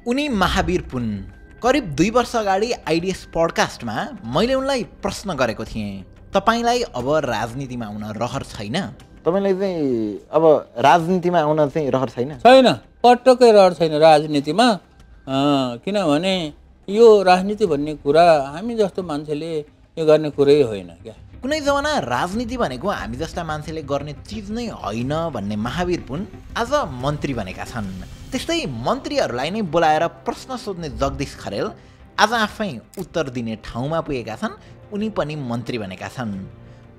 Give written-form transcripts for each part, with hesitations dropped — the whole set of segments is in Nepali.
उनी महावीर पुन। करिब 2 वर्ष अगाडि आइडिएस पडकास्टमा मैले उनलाई प्रश्न गरेको थिएँ, तपाईलाई अब राजनीतिमा आउन रहर छैन? तपाईलाई चाहिँ अब राजनीतिमा आउन चाहिँ रहर छैन? छैन, पटक्कै रहर छैन राजनीतिमा। किनभने यो राजनीति भन्ने कुरा हामी जस्तो मान्छेले यो गर्ने कुरै होइन क्या। कुनै जमाना राजनीति भनेको हामी जस्ता मान्छेले गर्ने चिज नै होइन भन्ने महावीर पुन आज मन्त्री बनेका छन्। त्यस्तै मन्त्रीहरूलाई नै बोलाएर प्रश्न सोध्ने जगदीश खरेल आज आफै उत्तर दिने ठाउँमा पुगेका छन्। उनी पनि मन्त्री बनेका छन्।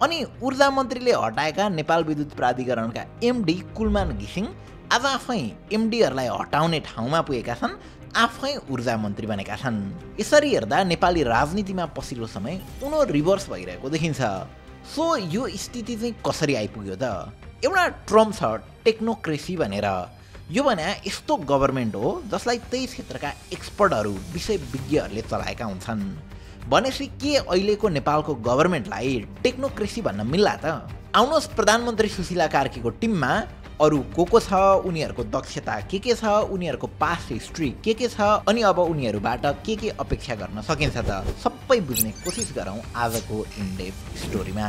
अनि ऊर्जा मन्त्रीले हटाएका नेपाल विद्युत प्राधिकरणका एमडी कुलमान घिसिङ आज आफै एमडीहरूलाई हटाउने ठाउँमा पुगेका छन्, आफै ऊर्जा मन्त्री बनेका छन्। यसरी हेर्दा नेपाली राजनीतिमा पछिल्लो समय उनो रिभर्स भइरहेको देखिन्छ। सो यो स्थिति चाहिँ कसरी आइपुग्यो त? एउटा ट्रम छ टेक्नोक्रेसी भनेर। यो भने यस्तो गभर्मेन्ट हो जसलाई त्यही क्षेत्रका एक्सपर्टहरू विषयविज्ञहरूले चलाएका हुन्छन्। भनेपछि के अहिलेको नेपालको गभर्मेन्टलाई टेक्नोक्रेसी भन्न मिल्ला त? आउनुहोस् प्रधानमन्त्री सुशीला कार्कीको टिममा अरू को छ, उनीहरूको दक्षता के छ, उनीहरूको पास्ट हिस्ट्री के छ, अनि अब उनीहरूबाट के अपेक्षा गर्न सकिन्छ त, सबै बुझ्ने कोसिस गरौँ आजको इनडेप्थ स्टोरीमा।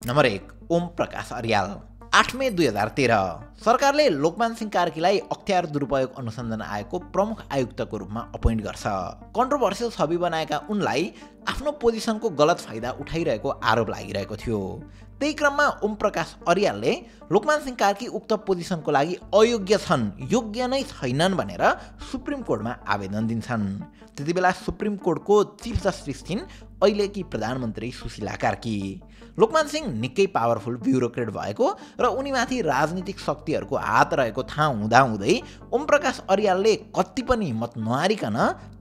नम्बर 1, ओम प्रकाश अर्याल। 8 मे 2013 सरकारले लोकमान सिंह कार्कीलाई अख्तियार दुरुपयोग अनुसन्धान आयोगको प्रमुख आयुक्तको रूपमा अपोइन्ट गर्छ। कन्ट्रोभर्सियल छवि बनाएका उनलाई आफ्नो पोजिसनको गलत फाइदा उठाइरहेको आरोप लागिरहेको थियो। त्यही क्रममा ओम प्रकाश अर्यालले लोकमान सिंह कार्की उक्त पोजिसनको लागि अयोग्य छन्, योग्य नै छैनन् भनेर सुप्रिम कोर्टमा आवेदन दिन्छन्। त्यति बेला सुप्रिम कोर्टको चिफ जस्टिस थिइन् अहिलेकी प्रधानमन्त्री सुशीला कार्की। लोकमान सिंह निकै पावरफुल ब्युरोक्रेट भएको र उनीमाथि राजनीतिक शक्तिहरूको हात रहेको थाहा हुँदाहुँदै ओम प्रकाश अर्यालले कति पनि हिम्मत नहारिकन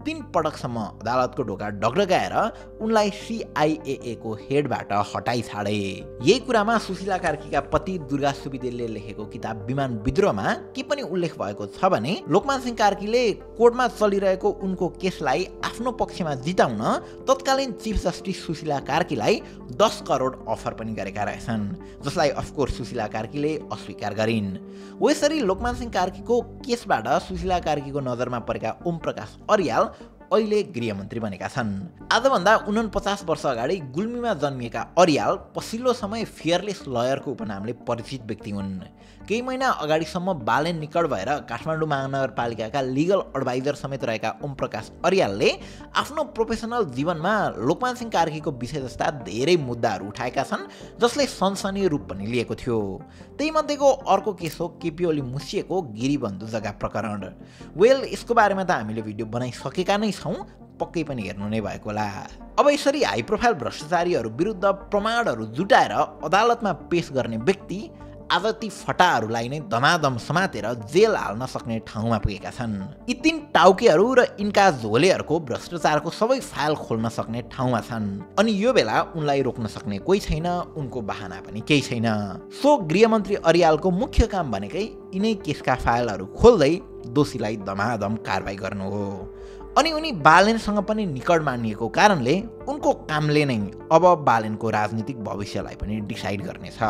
3 पटकसम्म अदालतको ढोका ढकढकाएर उनलाई सिआइएए को हेडबाट हटाइ छाडे। यही कुरामा सुशीला कार्कीका पति दुर्गा सुविदेलले लेखेको किताब विमान विद्रोहमा के पनि उल्लेख भएको छ भने लोकमान सिंह कार्कीले कोर्टमा चलिरहेको उनको केसलाई आफ्नो पक्षमा जिताउन तत्कालीन चिफ जस्टिस सुशीला कार्कीलाई 10 करोड अफर पनि गरेका रहेछन्, जसलाई अफकोर्स सुशीला कार्कीले अस्वीकार गरिन्। यसरी लोकमान सिंह कार्कीको केसबाट सुशीला कार्कीको नजरमा परेका ओम प्रकाश अर्याल अहिले गृहमन्त्री बनेका छन्। आजभन्दा 49 वर्ष अगाडि गुल्मीमा जन्मिएका अर्याल पछिल्लो समय फियरलेस लयरको उपनामले परिचित व्यक्ति हुन्। केही महिना अगाडिसम्म बालेन निकट भएर काठमाडौँ महानगरपालिकाका लिगल एडभाइजर समेत रहेका ओम प्रकाश अर्यालले आफ्नो प्रोफेसनल जीवनमा लोकमान सिंह कार्कीको विषय जस्ता धेरै मुद्दाहरू उठाएका छन्, जसले सनसनी रूप पनि लिएको थियो। त्यही मध्येको अर्को केस हो केपी ओली मुसिएको गिरीबन्धु जग्गा प्रकरण। वेल, यसको बारेमा त हामीले भिडियो बनाइसकेका नै छौँ, पक्कै पनि हेर्नु नै भएको होला। अब यसरी हाई प्रोफाइल भ्रष्टाचारीहरू विरुद्ध प्रमाणहरू जुटाएर अदालतमा पेश गर्ने व्यक्ति आज ती फटाहरूलाई नै धमाधम समातेर जेल हाल्न सक्ने ठाउँमा पुगेका छन्। यी 3 टाउकेहरू र यिनका झोलेहरूको भ्रष्टाचारको सबै फाइल खोल्न सक्ने ठाउँमा छन्। अनि यो बेला उनलाई रोक्न सक्ने कोही छैन, उनको बहाना पनि केही छैन। सो गृहमन्त्री अर्यालको मुख्य काम भनेकै यिनै केसका फाइलहरू खोल्दै दोषीलाई धमाधम कारबाही गर्नु हो। अनि उनी बालेनसँग पनि निकट मानिएको कारणले उनको कामले नै अब बालेनको राजनीतिक भविष्यलाई पनि डिसाइड गर्नेछ।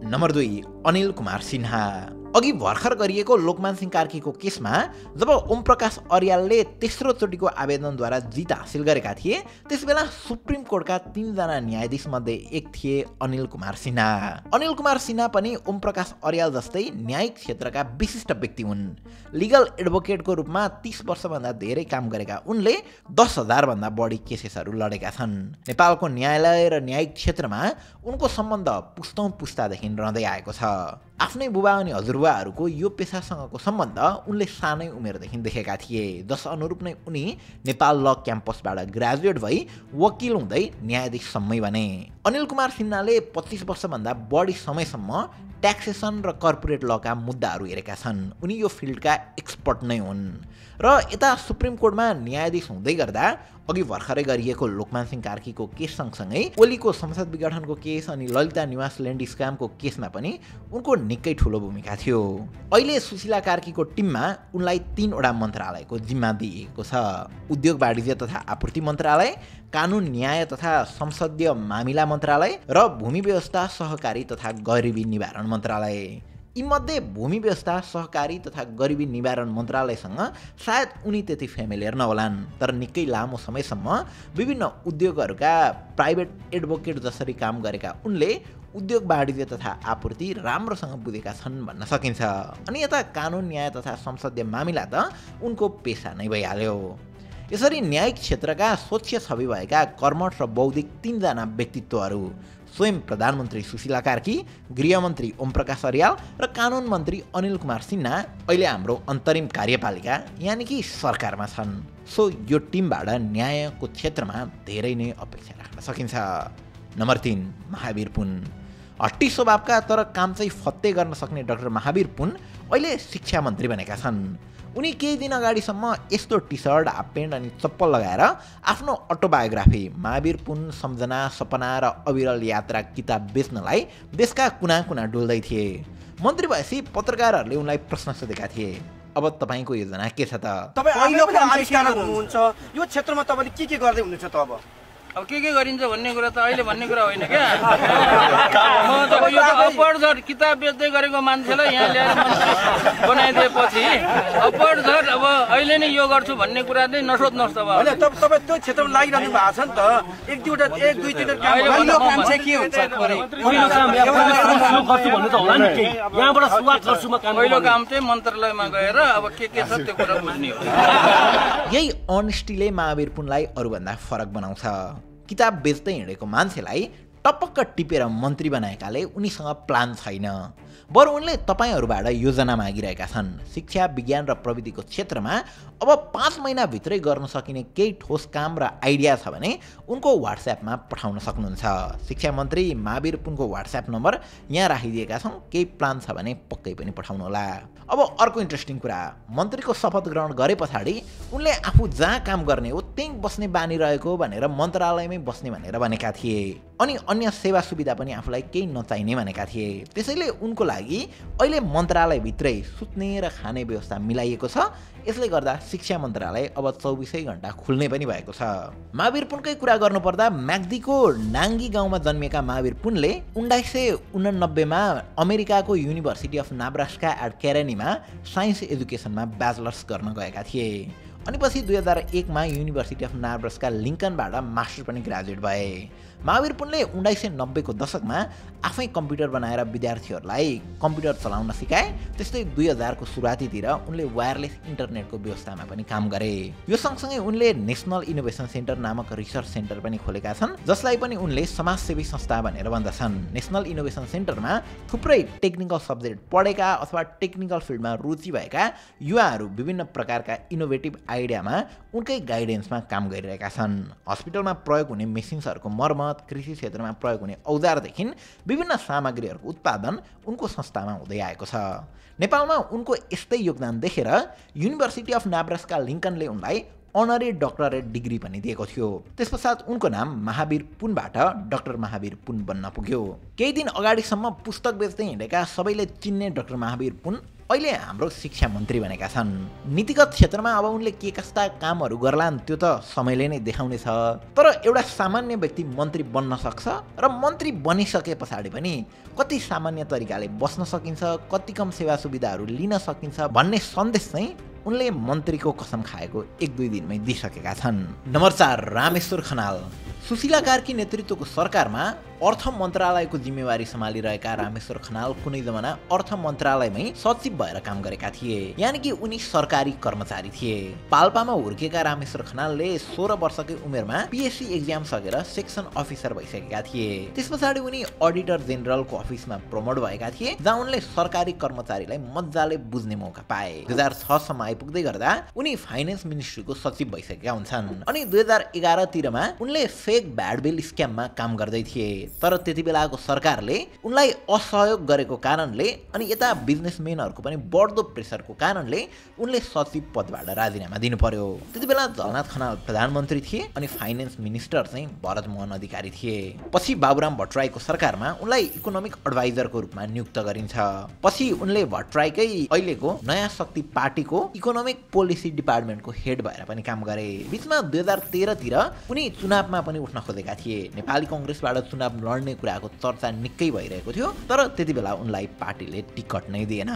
नम्बर 2, अनिल कुमार सिन्हा। अघि भर्खर गरिएको लोकमान सिंह कार्कीको केसमा जब ओम प्रकाश अर्यालले तेस्रो चोटिको आवेदनद्वारा जित हासिल गरेका थिए, त्यसबेला सुप्रिम कोर्टका 3 जना न्यायाधीश मध्ये एक थिए अनिल कुमार सिन्हा। अनिल कुमार सिन्हा पनि ओम प्रकाश अर्याल जस्तै न्यायिक क्षेत्रका विशिष्ट व्यक्ति हुन्। लिगल एडभोकेटको रूपमा 30 वर्षभन्दा धेरै काम गरेका उनले 10,000 भन्दा बढी केसेसहरू लडेका छन्। नेपालको न्यायालय र न्यायिक क्षेत्रमा उनको सम्बन्ध पुस्तौं पुस्तादेखि रहँदै आएको छ। आफ्नै बुबा अनि हजुरबुवाहरूको यो पेसासँगको सम्बन्ध उनले सानै उमेरदेखि देखेका थिए, जस अनुरूप नै उनी नेपाल ल क्याम्पसबाट ग्रेजुएट भई वकिल हुँदै न्यायाधीशसम्मै बने। अनिल कुमार सिन्हाले 25 वर्षभन्दा बढी समयसम्म ट्याक्सेसन र कर्पोरेट लका मुद्दाहरू हेरेका छन्। उनी यो फिल्डका एक्सपर्ट नै हुन् र यता सुप्रिम कोर्टमा न्यायाधीश हुँदै गर्दा अघि भर्खरै गरिएको लोकमान सिंह कार्कीको केस सँगसँगै ओलीको संसद विघटनको केस अनि ललिता निवास ल्यान्ड स्क्यामको केसमा पनि उनको निकै ठुलो भूमिका थियो। अहिले सुशीला कार्कीको टिममा उनलाई 3 वटा मन्त्रालयको जिम्मा दिइएको छ। उद्योग वाणिज्य तथा आपूर्ति मन्त्रालय, कानुन न्याय तथा संसदीय मामिला मन्त्रालय र भूमि व्यवस्था सहकारी तथा गरिबी निवारण मन्त्रालय। यीमध्ये भूमि व्यवस्था, सहकारी तथा गरिबी निवारण मन्त्रालयसँग सायद उनी त्यति फ्यामिलियर नहोलान्, तर निकै लामो समयसम्म विभिन्न उद्योगहरूका प्राइभेट एडभोकेट जसरी काम गरेका उनले उद्योग वाणिज्य तथा आपूर्ति राम्रोसँग बुझेका छन् भन्न सकिन्छ। अनि यता कानुन, न्याय तथा संसदीय मामिला त उनको पेसा नै भइहाल्यो। यसरी न्यायिक क्षेत्रका स्वच्छ छवि भएका कर्मठ र बौद्धिक 3 जना व्यक्तित्वहरू स्वयं प्रधानमन्त्री सुशीला कार्की, गृहमन्त्री ओमप्रकाश अर्याल र कानुन मन्त्री अनिल कुमार सिन्हा अहिले हाम्रो अन्तरिम कार्यपालिका यानि कि सरकारमा छन्। सो यो टिमबाट न्यायको क्षेत्रमा धेरै नै अपेक्षा राख्न सकिन्छ। नम्बर 3, महावीर पुन। हट्टी स्वभावका तर काम चाहिँ फत्ते गर्न सक्ने डाक्टर महावीर पुन अहिले शिक्षा मन्त्री बनेका छन्। उनी केही दिन अगाडिसम्म यस्तो टी सर्ट, हाफ पेन्ट अनि चप्पल लगाएर आफ्नो अटोबायोग्राफी महावीर पुन, सम्झना, सपना र अविरल यात्रा किताब बेच्नलाई देशका कुना कुना डुल्दै थिए। मन्त्री भएपछि पत्रकारहरूले उनलाई प्रश्न सोधेका थिए, अब तपाईँको योजना के छ त? तपाईँ अहिले पनि आविष्कारक हुनुहुन्छ, यो क्षेत्रमा तपाईँले के गर्दै हुनुहुन्छ त? अब के गरिन्छ भन्ने कुरा त अहिले भन्ने कुरा होइन क्या। म त यो अपवर्ड किताब बेच्दै गरेको मान्छेलाई यहाँ ल्याएर मन्त्री बनाइदिएपछि अपवर्ड अब अहिले नै यो गर्छु भन्ने कुरा चाहिँ नसोध्नुहोस्। होइन, तपाईँ त्यो क्षेत्रमा लागिरहनु भएको छ नि त। एक दुई तिनवटा काम चाहिँ के हुन्छ? पहिलो काम चाहिँ मन्त्रालयमा गएर अब के छ त्यो कुरा बुझ्ने हो। यही अनेस्टीले महावीर पुनलाई अरूभन्दा फरक बनाउँछ। किताब बेच्दै हिँडेको मान्छेलाई टपक्क टिपेर मन्त्री बनाएकाले उनीसँग प्लान छैन, बरु उनले तपाईँहरूबाट योजना मागिरहेका छन्। शिक्षा, विज्ञान र प्रविधिको क्षेत्रमा अब 5 महिनाभित्रै गर्न सकिने केही ठोस काम र आइडिया छ भने उनको व्हाट्सएपमा पठाउन सक्नुहुन्छ। शिक्षा मन्त्री महावीर पुनको व्हाट्सएप नम्बर यहाँ राखिदिएका छौँ, केही प्लान छ भने पक्कै पनि पठाउनुहोला। अब अर्को इन्ट्रेस्टिङ कुरा, मन्त्रीको शपथ ग्रहण गरे पछाडि उनले आफू जहाँ काम गर्ने हो त्यहीँ बस्ने बानी रहेको भनेर मन्त्रालयमै बस्ने भनेर भनेका थिए। अनि अन्य सेवा सुविधा पनि आफूलाई केही नचाहिने भनेका थिए। त्यसैले उनको लागि अहिले मन्त्रालयभित्रै सुत्ने र खाने व्यवस्था मिलाइएको छ। यसले गर्दा शिक्षा मन्त्रालय अब 24 घण्टा खुल्ने पनि भएको छ। महावीर पुनकै कुरा गर्नुपर्दा म्याग्दीको नाङ्गी गाउँमा जन्मिएका महावीर पुनले 1989 मा अमेरिकाको युनिभर्सिटी अफ नाब्रास्का एट केरेनीमा साइन्स एजुकेसनमा ब्याचलर्स गर्न गएका थिए। अनि पछि 2001 मा युनिभर्सिटी अफ नाब्रास्का लिङ्कनबाट मास्टर पनि ग्रेजुएट भए। महावीर पुनले 1990 को दशकमा आफै कम्प्युटर बनाएर विद्यार्थीहरूलाई कम्प्युटर चलाउन सिकाए। त्यस्तै 2000 को सुरुवातीतिर उनले वायरलेस इन्टरनेटको व्यवस्थामा पनि काम गरे। यो सँगसँगै उनले नेसनल इनोभेसन सेन्टर नामक रिसर्च सेन्टर पनि खोलेका छन्, जसलाई पनि उनले समाजसेवी संस्था भनेर भन्दछन्। नेसनल इनोभेसन सेन्टरमा थुप्रै टेक्निकल सब्जेक्ट पढेका अथवा टेक्निकल फिल्डमा रुचि भएका युवाहरू विभिन्न प्रकारका इनोभेटिभ आइडियामा उनकै गाइडेन्समा काम गरिरहेका छन्। हस्पिटलमा प्रयोग हुने मेसिन्सहरूको मर्मत, कृषि क्षेत्रमा प्रयोग हुने औजारदेखि विभिन्न सामग्रीहरूको उत्पादन उनको संस्थामा हुँदै आएको छ। नेपालमा उनको यस्तै योगदान देखेर युनिभर्सिटी अफ नाब्रास्का लिङ्कनले उनलाई अनरी डक्टरेट डिग्री पनि दिएको थियो। त्यसपश्चात उनको नाम महावीर पुनबाट डाक्टर महावीर पुन बन्न पुग्यो। केही दिन अगाडिसम्म पुस्तक बेच्दै हिँडेका सबैले चिन्ने डाक्टर महावीर पुन अहिले हाम्रो शिक्षा मन्त्री बनेका छन्। नीतिगत क्षेत्रमा अब उनले के कस्ता कामहरू गर्लान् त्यो त समयले नै देखाउनेछ। तर एउटा सामान्य व्यक्ति मन्त्री बन्न सक्छ र मन्त्री बनिसके पछाडि पनि कति सामान्य तरिकाले बस्न सकिन्छ, कति कम सेवा सुविधाहरू लिन सकिन्छ भन्ने सन्देश चाहिँ उनले मन्त्रीको कसम खाएको 1-2 दिनमै दिइसकेका छन्। नम्बर 4, रामेश्वर खनाल। सुशीला कार्की नेतृत्वको सरकारमा अर्थ मन्त्रालयको जिम्मेवारी सम्हालिरहेका रामेश्वर खनाल कुनै जमाना अर्थ मन्त्रालयमै सचिव भएर काम गरेका थिए, यानि कि उनी सरकारी कर्मचारी थिए। पाल्पामा हुर्केका रामेश्वर खनालले 16 वर्षकै उमेरमा पिएससी एक्जाम सकेर सेक्सन अफिसर भइसकेका थिए। त्यसपछाडि उनी अडिटर जेनरलको अफिसमा प्रमोट भएका थिए, जहाँ उनले सरकारी कर्मचारीलाई मजाले बुझ्ने मौका पाए। 2006 सम्म आइपुग्दै गर्दा उनी फाइनेन्स मिनिस्ट्रीको सचिव भइसकेका हुन्छन्। अनि 2011 तिरमा उनले फेक भ्याट बिल स्क्याममा काम गर्दै थिए, तर त्यति बेलाको सरकारले उनलाई असहयोग गरेको कारणले अनि यता बिजनेसम्यानहरूको पनि बढ्दो प्रेसरको कारणले उनले सचिव पदबाट राजीनामा दिनु पर्यो। त्यति बेला झलनाथ खनाल प्रधानमन्त्री थिए अनि फाइनेन्स मिनिस्टर चाहिँ भरत मोहन अधिकारी थिए। पछि बाबुराम भट्टराईको सरकारमा उनलाई इकोनोमिक एडभाइजरको रूपमा नियुक्त गरिन्छ। पछि उनले भट्टराईकै अहिलेको नयाँ शक्ति पार्टीको इकोनोमिक पोलिसी डिपार्टमेन्टको हेड भएर पनि काम गरे। बीचमा 2013 तिर उनी चुनावमा पनि उठ्न खोजेका थिए। नेपाली कांग्रेसबाट चुनाव लड्ने कुराको चर्चा निकै भइरहेको थियो, तर त्यति बेला उनलाई पार्टीले टिकट नै दिएन।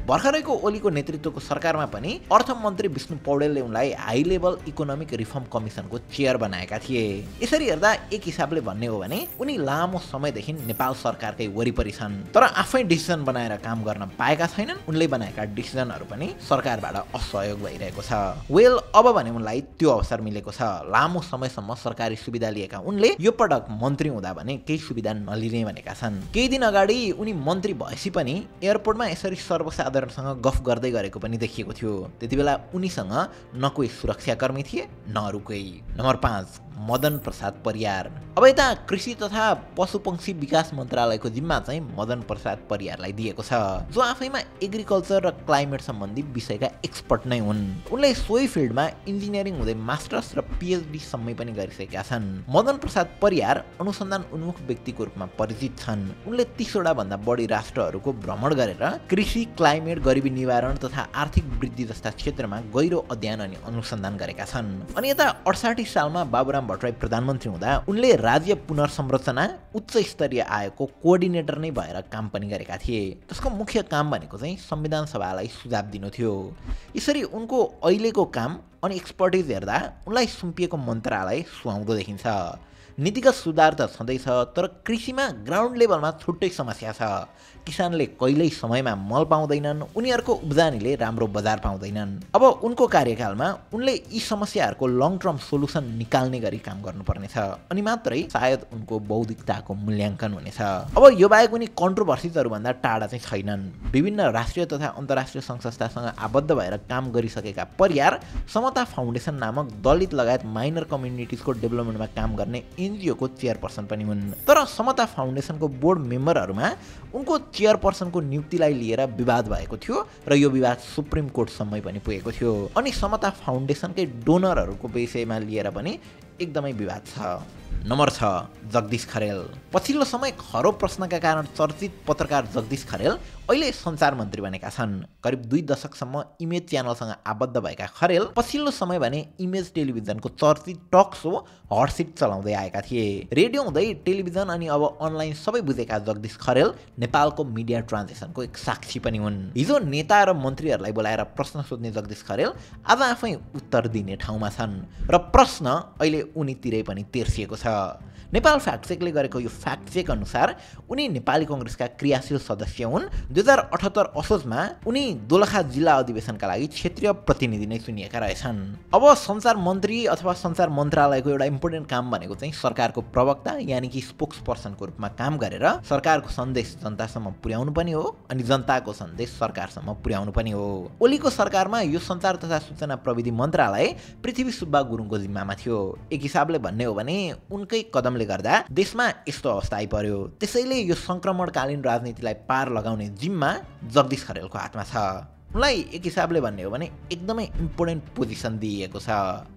भर्खरैको ओलीको नेतृत्वको सरकारमा पनि अर्थमन्त्री विष्णु पौडेलले उनलाई हाई लेभल इकोनोमिक रिफर्म कमिसनको चेयर बनाएका थिए। यसरी हेर्दा एक हिसाबले भन्ने हो भने उनी लामो समयदेखि नेपाल सरकारकै वरिपरि छन्, तर आफै डिसिजन बनाएर काम गर्न पाएका छैनन्। उनले बनाएका डिसिजनहरू पनि सरकारबाट असहयोग भइरहेको छ। वेल, अब भने उनलाई त्यो अवसर मिलेको छ। लामो समयसम्म सरकारी सुविधा लिएका उनले यो पटक मन्त्री हुँदा भने केही सुविधा नलिने भनेका छन्। केही दिन अगाडि उनी मन्त्री भएपछि पनि एयरपोर्टमा यसरी सर्वसाधारणसँग गफ गर्दै गरेको पनि देखिएको थियो। त्यति बेला उनीसँग न कोही सुरक्षाकर्मी थिए न अरू कोही। नम्बर 5, मदन प्रसाद परियार। अब यता कृषि तथा पशुपक्षी विकास मन्त्रालयको जिम्मा चाहिँ मदन प्रसाद परियारलाई दिएको छ, जो आफैमा एग्रिकल्चर र क्लाइमेट सम्बन्धी विषयका एक्सपर्ट नै हुन्। उनले सोही फिल्डमा इन्जिनियरिङ हुँदै मास्टर्स र पिएचडी सम्मै पनि गरिसकेका छन्। मदन प्रसाद परियार अनुसन्धान उन्मुख व्यक्तिको रूपमा परिचित छन्। उनले 30 वटा भन्दा बढी राष्ट्रहरूको भ्रमण गरेर कृषि, क्लाइमेट, गरिबी निवारण तथा आर्थिक वृद्धि जस्ता क्षेत्रमा गहिरो अध्ययन अनि अनुसन्धान गरेका छन्। अनि यता 68 सालमा बाबुराम भट्टराई प्रधानमन्त्री हुँदा उनले राज्य पुनर्संरचना उच्च स्तरीय आयोगको कोअर्डिनेटर नै भएर काम पनि गरेका थिए। त्यसको मुख्य काम भनेको चाहिँ संविधान सभालाई सुझाव दिनु थियो। यसरी उनको अहिलेको काम अनि एक्सपर्टिज हेर्दा उनलाई सुम्पिएको मन्त्रालय सुहाउँदो देखिन्छ। नीतिगत सुधार त छँदैछ, तर कृषिमा ग्राउन्ड लेभलमा छुट्टै समस्या छ। किसानले कहिल्यै समयमा मल पाउँदैनन्, उनीहरूको उब्जनीले राम्रो बजार पाउँदैनन्। अब उनको कार्यकालमा उनले यी समस्याहरूको लङ टर्म सोलुसन निकाल्ने गरी काम गर्नुपर्नेछ, अनि मात्रै सायद उनको बौद्धिकताको मूल्याङ्कन हुनेछ। अब यो बाहेक उनी कन्ट्रोभर्सिजहरूभन्दा टाढा चाहिँ छैनन्। विभिन्न राष्ट्रिय तथा अन्तर्राष्ट्रिय सङ्घ-संस्थासँग आबद्ध भएर काम गरिसकेका परियार समता फाउन्डेसन नामक दलित लगायत माइनर कम्युनिटिजको डेभलपमेन्टमा काम गर्ने एनजिओको चेयरपर्सन पनि हुन्। तर समता फाउन्डेसनको बोर्ड मेम्बरहरूमा उनको चेयरपर्सनको नियुक्तिलाई लिएर विवाद भएको थियो र यो विवाद सुप्रिम कोर्टसम्मै पनि पुगेको थियो। अनि समता फाउन्डेसनकै डोनरहरूको विषयमा लिएर पनि एकदमै विवाद छ। नम्बर 6, जगदीश खरेल। पछिल्लो समय खरो प्रश्नका कारण चर्चित पत्रकार जगदीश खरेल अहिले सञ्चार मन्त्री बनेका छन्। करिब 2 दशकसम्म इमेज च्यानलसँग आबद्ध भएका खरेल पछिल्लो समय भने इमेज टेलिभिजनको चर्चित टक सो हट सिट चलाउँदै आएका थिए। रेडियो हुँदै टेलिभिजन अनि अब अनलाइन सबै बुझेका जगदीश खरेल नेपालको मिडिया ट्रान्जिसनको एक साक्षी पनि हुन्। हिजो नेता र मन्त्रीहरूलाई बोलाएर प्रश्न सोध्ने जगदीश खरेल आज आफै उत्तर दिने ठाउँमा छन् र प्रश्न अहिले उनीतिरै पनि तेर्सिएको छ। नेपाल फ्याक्टचेकले गरेको यो फ्याक्टचेक अनुसार उनी नेपाली कङ्ग्रेसका क्रियाशील सदस्य हुन्। 2078 असोजमा उनी दोलखा जिल्ला अधिवेशनका लागि क्षेत्रीय प्रतिनिधि नै चुनिएका रहेछन्। अब सञ्चार मन्त्री अथवा सञ्चार मन्त्रालयको एउटा इम्पोर्टेन्ट काम भनेको चाहिँ सरकारको प्रवक्ता यानि कि स्पोक्स पर्सनको रूपमा काम गरेर सरकारको सन्देश जनतासम्म पुर्याउनु पनि हो अनि जनताको सन्देश सरकारसम्म पुर्याउनु पनि हो। ओलीको सरकारमा यो सञ्चार तथा सूचना प्रविधि मन्त्रालय पृथ्वी सुब्बा गुरुङको जिम्मामा थियो। एक हिसाबले भन्ने हो भने उनकै कदमले गर्दा देशमा यस्तो अवस्था आइपर्यो। त्यसैले यो सङ्क्रमणकालीन राजनीतिलाई पार लगाउने जिम्मा जगदीश खरेलको हातमा छ। उनलाई एक हिसाबले भन्ने हो भने एकदमै इम्पोर्टेन्ट पोजिसन दिइएको छ।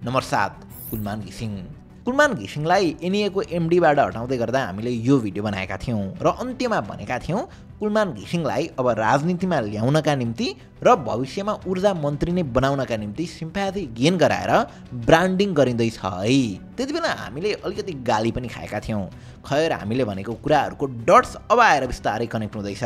नम्बर 7, कुलमान घिसिङ। कुलमान घिसिङलाई एनइएको एमडीबाट हटाउँदै गर्दा हामीले यो भिडियो बनाएका थियौँ र अन्त्यमा भनेका थियौँ कुलमान घिसिङलाई अब राजनीतिमा ल्याउनका निम्ति र भविष्यमा ऊर्जा मन्त्री नै बनाउनका निम्ति सिम्प्याथी गेन गराएर ब्रान्डिङ गरिँदैछ है। त्यति बेला हामीले अलिकति गाली पनि खाएका थियौँ। खैर, हामीले भनेको कुराहरूको डट्स अब आएर बिस्तारै कनेक्ट हुँदैछ।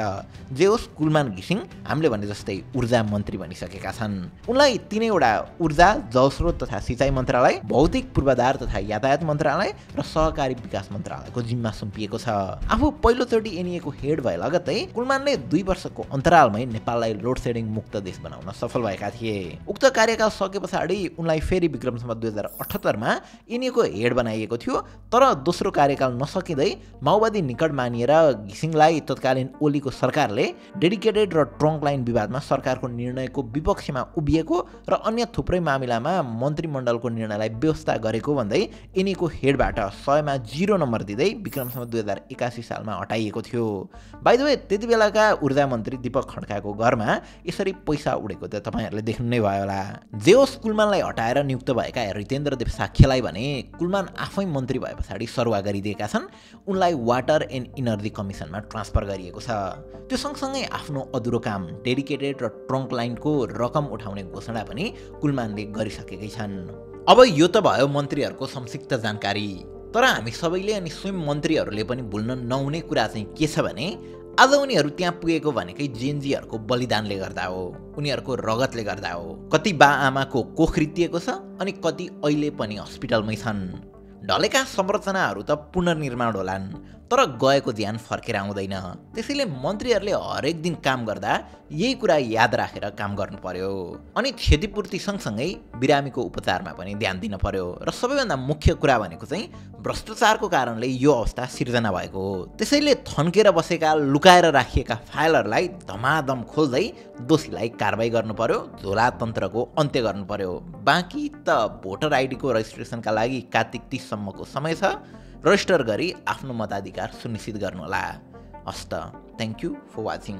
जे होस्, कुलमान घिसिङ हामीले भने जस्तै ऊर्जा मन्त्री बनिसकेका छन्। उनलाई 3वटा ऊर्जा, जलस्रोत तथा सिँचाइ मन्त्रालय, भौतिक पूर्वाधार तथा यातायात मन्त्रालय र सहकारी विकास मन्त्रालयको जिम्मा सुम्पिएको छ। आफू पहिलोचोटि एनइएको हेड भए लगत्तै कुलमानले 2 वर्षको अन्तरालमै नेपाललाई लोड सेडिङ मुक्त देश बनाउन सफल भएका थिए। उक्त कार्यकाल सके पछाडि उनलाई फेरि विक्रमसम्म 2078 मा एनइएको हेड बनाइएको थियो। तर दोस्रो कार्यकाल नसकिँदै माओवादी निकट मानिएर घिसिङलाई तत्कालीन ओलीको सरकारले डेडिकेटेड र ट्रङ्क लाइन विवादमा सरकारको निर्णयको विपक्षमा उभिएको र अन्य थुप्रै मामिलामा मन्त्रीमण्डलको निर्णयलाई व्यवस्था गरेको भन्दै एनइएको हेडबाट 100 मा 0 नम्बर दिँदै विक्रमसम्म 2081 सालमा हटाइएको थियो। बाइ द वे, त्यति बेलाका ऊर्जा मन्त्री दीपक खड्काको घरमा यसरी पैसा उडेको त तपाईँहरूले देख्नु नै भयो होला। जे होस्, कुलमानलाई हटाएर नियुक्त भएका रितेन्द्र देव साक्यलाई भने कुलमान आफै मन्त्री भए पछाडि सरुवा गरिदिएका छन्। उनलाई वाटर एन्ड इनर्जी कमिसनमा ट्रान्सफर गरिएको छ। त्यो सँगसँगै आफ्नो अधुरो काम डेडिकेटेड र ट्रङ्क लाइनको रकम उठाउने घोषणा पनि कुलमानले गरिसकेकै छन्। अब यो त भयो मन्त्रीहरूको संक्षिप्त जानकारी। तर हामी सबैले अनि स्वयं मन्त्रीहरूले पनि भुल्न नहुने कुरा चाहिँ के छ भने आज उनीहरू त्यहाँ पुगेको भनेकै जेएनजीहरूको बलिदानले गर्दा हो, उनीहरूको रगतले गर्दा हो। कति बा आमाको कोख रित्तिएको छ अनि कति अहिले पनि हस्पिटलमै छन्। ढलेका संरचनाहरू त पुनर्निर्माण होलान्, तर गएको ज्यान फर्केर आउँदैन। त्यसैले मन्त्रीहरूले हरेक दिन काम गर्दा यही कुरा याद राखेर काम गर्नु पर्यो। अनि क्षतिपूर्ति सँगसँगै बिरामीको उपचारमा पनि ध्यान दिन पर्यो। र सबैभन्दा मुख्य कुरा भनेको चाहिँ भ्रष्टाचारको कारणले यो अवस्था सिर्जना भएको हो। त्यसैले थन्केर बसेका लुकाएर राखिएका फाइलहरूलाई धमाधम खोल्दै दोषीलाई कारबाही गर्नु पर्यो, झोला तन्त्रको अन्त्य गर्नु पर्यो। बाँकी त भोटर आइडीको रेजिस्ट्रेसनका लागि कार्तिक 30 सम्मको समय छ। रजिस्टर गरी आफ्नो मताधिकार सुनिश्चित गर्नुहोला। हस्त। Thank you for watching.